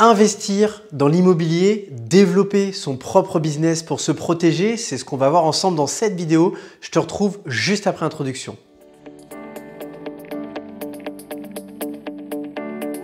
Investir dans l'immobilier, développer son propre business pour se protéger, c'est ce qu'on va voir ensemble dans cette vidéo. Je te retrouve juste après l'introduction.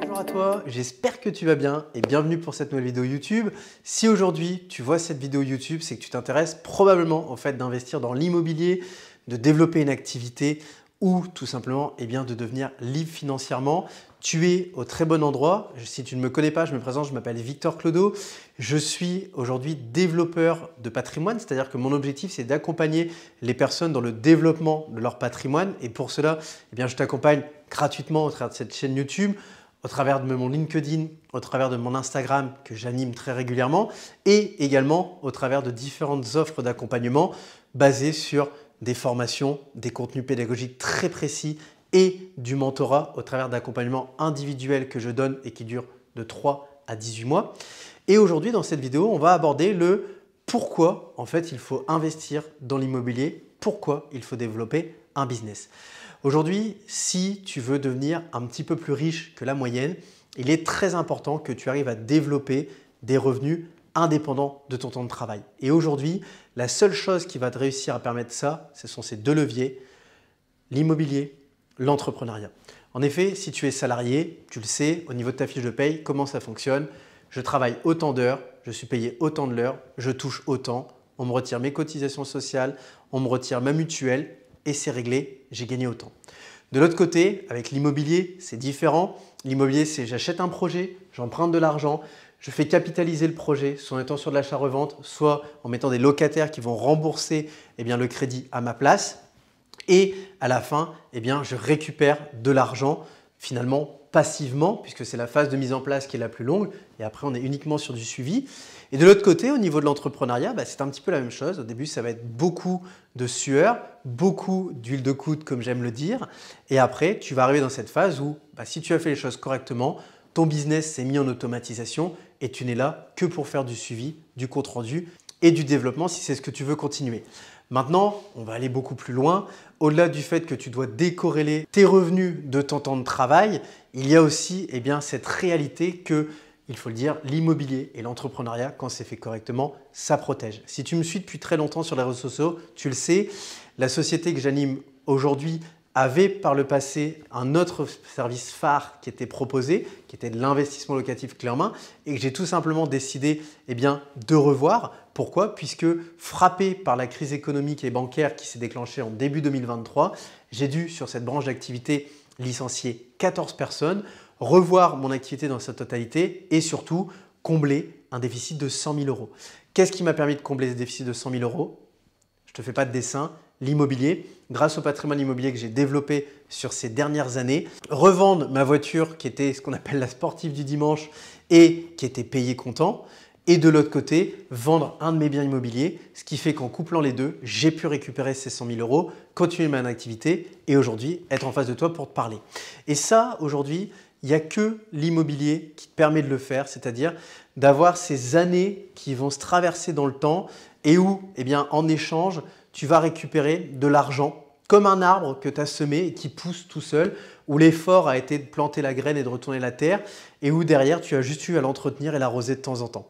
Bonjour à toi, j'espère que tu vas bien et bienvenue pour cette nouvelle vidéo YouTube. Si aujourd'hui tu vois cette vidéo YouTube, c'est que tu t'intéresses probablement au fait d'investir dans l'immobilier, de développer une activité ou tout simplement de devenir libre financièrement. Tu es au très bon endroit. Si tu ne me connais pas, je me présente, je m'appelle Victor Clodo. Je suis aujourd'hui développeur de patrimoine, c'est-à-dire que mon objectif, c'est d'accompagner les personnes dans le développement de leur patrimoine. Et pour cela, je t'accompagne gratuitement au travers de cette chaîne YouTube, au travers de mon LinkedIn, au travers de mon Instagram que j'anime très régulièrement et également au travers de différentes offres d'accompagnement basées sur des formations, des contenus pédagogiques très précis et du mentorat au travers d'accompagnements individuels que je donne et qui durent de 3 à 18 mois. Et aujourd'hui, dans cette vidéo, on va aborder le pourquoi en fait il faut investir dans l'immobilier, pourquoi il faut développer un business. Aujourd'hui, si tu veux devenir un petit peu plus riche que la moyenne, il est très important que tu arrives à développer des revenus indépendants de ton temps de travail. Et aujourd'hui, la seule chose qui va te réussir à permettre ça, ce sont ces deux leviers, l'immobilier, l'entrepreneuriat. En effet, si tu es salarié, tu le sais, au niveau de ta fiche de paye, comment ça fonctionne. Je travaille autant d'heures, je suis payé autant de l'heure, je touche autant, on me retire mes cotisations sociales, on me retire ma mutuelle et c'est réglé, j'ai gagné autant. De l'autre côté, avec l'immobilier, c'est différent. L'immobilier, c'est j'achète un projet, j'emprunte de l'argent, je fais capitaliser le projet, soit en étant sur de l'achat-revente, soit en mettant des locataires qui vont rembourser le crédit à ma place. Et à la fin, je récupère de l'argent finalement passivement, puisque c'est la phase de mise en place qui est la plus longue. Et après, on est uniquement sur du suivi. Et de l'autre côté, au niveau de l'entrepreneuriat, c'est un petit peu la même chose. Au début, ça va être beaucoup de sueur, beaucoup d'huile de coude, comme j'aime le dire. Et après, tu vas arriver dans cette phase où, si tu as fait les choses correctement, ton business s'est mis en automatisation et tu n'es là que pour faire du suivi, du compte-rendu et du développement si c'est ce que tu veux continuer. Maintenant, on va aller beaucoup plus loin. Au-delà du fait que tu dois décorréler tes revenus de ton temps de travail, il y a aussi cette réalité que, il faut le dire, l'immobilier et l'entrepreneuriat, quand c'est fait correctement, ça protège. Si tu me suis depuis très longtemps sur les réseaux sociaux, tu le sais, la société que j'anime aujourd'hui avait par le passé un autre service phare qui était proposé, qui était de l'investissement locatif clé en main et que j'ai tout simplement décidé de revoir. Pourquoi? Puisque frappé par la crise économique et bancaire qui s'est déclenchée en début 2023, j'ai dû sur cette branche d'activité licencier 14 personnes, revoir mon activité dans sa totalité et surtout combler un déficit de 100 000 euros. Qu'est-ce qui m'a permis de combler ce déficit de 100 000 euros? Je ne te fais pas de dessin. L'immobilier, grâce au patrimoine immobilier que j'ai développé sur ces dernières années, revendre ma voiture qui était ce qu'on appelle la sportive du dimanche et qui était payée comptant, et de l'autre côté, vendre un de mes biens immobiliers, ce qui fait qu'en couplant les deux, j'ai pu récupérer ces 100 000 euros, continuer ma activité et aujourd'hui être en face de toi pour te parler. Et ça, aujourd'hui, il n'y a que l'immobilier qui te permet de le faire, c'est-à-dire d'avoir ces années qui vont se traverser dans le temps et où, en échange, tu vas récupérer de l'argent comme un arbre que tu as semé et qui pousse tout seul, où l'effort a été de planter la graine et de retourner la terre et où derrière, tu as juste eu à l'entretenir et l'arroser de temps en temps.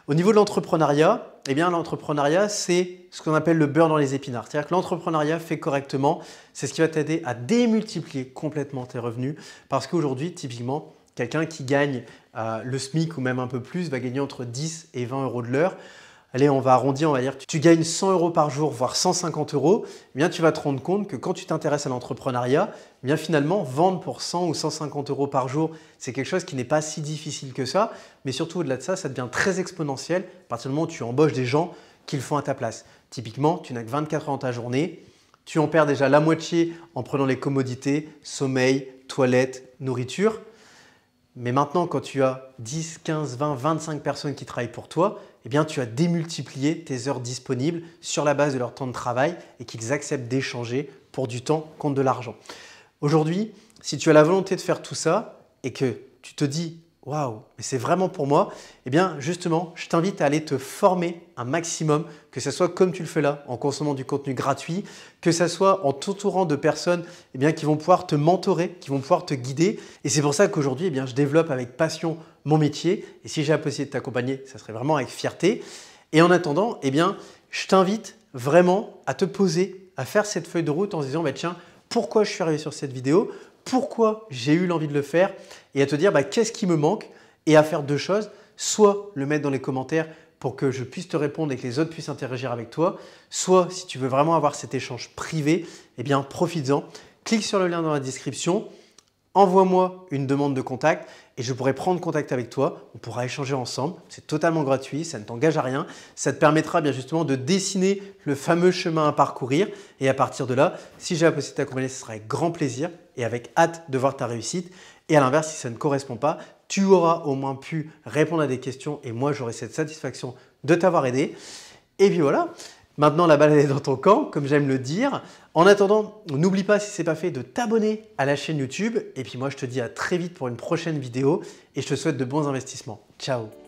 Au niveau de l'entrepreneuriat, l'entrepreneuriat, c'est ce qu'on appelle le beurre dans les épinards. C'est-à-dire que l'entrepreneuriat fait correctement, c'est ce qui va t'aider à démultiplier complètement tes revenus parce qu'aujourd'hui, typiquement, quelqu'un qui gagne le SMIC ou même un peu plus va gagner entre 10 et 20 euros de l'heure. Allez, on va arrondir, on va dire que tu gagnes 100 euros par jour, voire 150 euros, tu vas te rendre compte que quand tu t'intéresses à l'entrepreneuriat, finalement, vendre pour 100 ou 150 euros par jour, c'est quelque chose qui n'est pas si difficile que ça. Mais surtout, au-delà de ça, ça devient très exponentiel à partir du moment où tu embauches des gens qui le font à ta place. Typiquement, tu n'as que 24 heures dans ta journée, tu en perds déjà la moitié en prenant les commodités, sommeil, toilette, nourriture. Mais maintenant, quand tu as 10, 15, 20, 25 personnes qui travaillent pour toi, tu as démultiplié tes heures disponibles sur la base de leur temps de travail et qu'ils acceptent d'échanger pour du temps contre de l'argent. Aujourd'hui, si tu as la volonté de faire tout ça et que tu te dis « Waouh, mais c'est vraiment pour moi », justement, je t'invite à aller te former un maximum, que ce soit comme tu le fais là, en consommant du contenu gratuit, que ce soit en t'entourant de personnes qui vont pouvoir te mentorer, qui vont pouvoir te guider. Et c'est pour ça qu'aujourd'hui, je développe avec passion mon métier. Et si j'ai la possibilité de t'accompagner, ça serait vraiment avec fierté. Et en attendant, eh bien, je t'invite vraiment à te poser, à faire cette feuille de route en se disant, bah, tiens, pourquoi je suis arrivé sur cette vidéo? Pourquoi j'ai eu l'envie de le faire? Et à te dire, bah, qu'est-ce qui me manque? Et à faire deux choses, soit le mettre dans les commentaires pour que je puisse te répondre et que les autres puissent interagir avec toi, soit si tu veux vraiment avoir cet échange privé, eh bien, profites-en. Clique sur le lien dans la description, envoie-moi une demande de contact et je pourrai prendre contact avec toi. On pourra échanger ensemble. C'est totalement gratuit, ça ne t'engage à rien. Ça te permettra bien justement de dessiner le fameux chemin à parcourir. Et à partir de là, si j'ai la possibilité de t'accompagner, ce sera avec grand plaisir et avec hâte de voir ta réussite. Et à l'inverse, si ça ne correspond pas, tu auras au moins pu répondre à des questions et moi, j'aurai cette satisfaction de t'avoir aidé. Et puis voilà. Maintenant, la balle elle est dans ton camp, comme j'aime le dire. En attendant, n'oublie pas, si ce n'est pas fait, de t'abonner à la chaîne YouTube. Et puis moi, je te dis à très vite pour une prochaine vidéo et je te souhaite de bons investissements. Ciao!